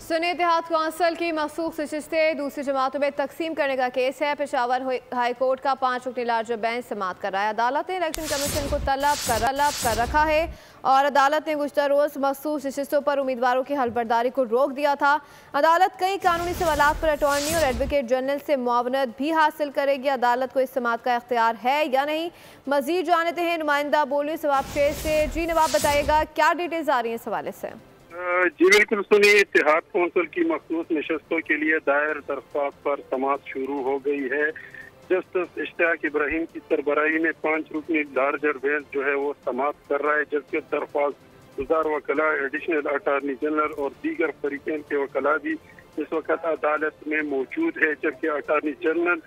सुन्नी इत्तेहाद council की मखसूस नशिस्तें दूसरी जमातों में तकसीम करने का केस है। पेशावर हाई कोर्ट का 5 रुकनी लार्जर बेंच समाअत कर रहा है। अदालत ने इलेक्शन कमीशन को तलब कर रखा है और अदालत ने गुज़श्ता रोज़ मखसूस नशिस्तों पर उम्मीदवारों की हलफबर्दारी को रोक दिया था। अदालत कई कानूनी सवालात पर अटॉर्नी और एडवोकेट जनरल से मुआवनत भी हासिल करेगी। अदालत को इस समाअत का इख्तियार है या नहीं, मजीद जानते हैं नुमाइंदा बोली नवाब शेर से। जी नवाब, बताइएगा क्या डिटेल्स आ रही हैं इस हवाले से? जी बिल्कुल, सुनी इत्तेहाद कौंसिल की मखसूस नशस्तों के लिए दायर दरख्वास्त पर समाअत शुरू हो गई है। जस्टिस इश्तियाक इब्राहिम की सरबराही में 5 रुकनी लार्जर बेंच जो है वो समाअत कर रहा है, जबकि दरख्वास्त गुजार वकला, एडिशनल अटार्नी जनरल और दीगर फरीकैन के वकला भी इस वक्त अदालत में मौजूद है। जबकि अटार्नी जनरल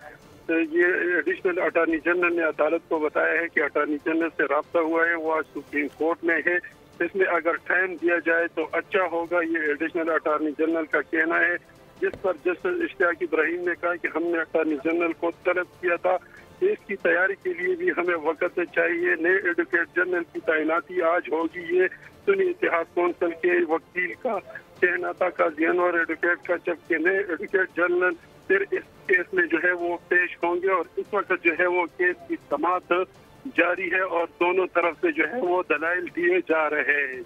ये एडिशनल अटार्नी जनरल ने अदालत को बताया है कि अटार्नी जनरल से रब्ता हुआ है, वो आज सुप्रीम कोर्ट में है। इसमें अगर टाइम दिया जाए तो अच्छा होगा, ये एडिशनल अटार्नी जनरल का कहना है। जिस पर जस्टिस इश्तियाक इब्राहिम ने कहा कि हमने अटार्नी जनरल को तलब किया था, केस की तैयारी के लिए भी हमें वक्त चाहिए। नए एडवोकेट जनरल की तैनाती आज होगी, ये सुन्नी इत्तेहाद कौंसिल के वकील का कहना था काजियन और एडवोकेट का। जबकि नए एडवोकेट जनरल फिर इस केस में जो है वो पेश होंगे और इस वक्त जो है वो केस की समाअत जारी है और दोनों तरफ से जो है वो दलाइल दिए जा रहे हैं।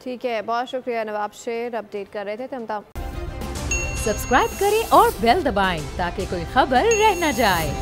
ठीक है, बहुत शुक्रिया नवाब शेर, अपडेट कर रहे थे तमताम। सब्सक्राइब करें और बेल दबाएं ताकि कोई खबर रह न जाए।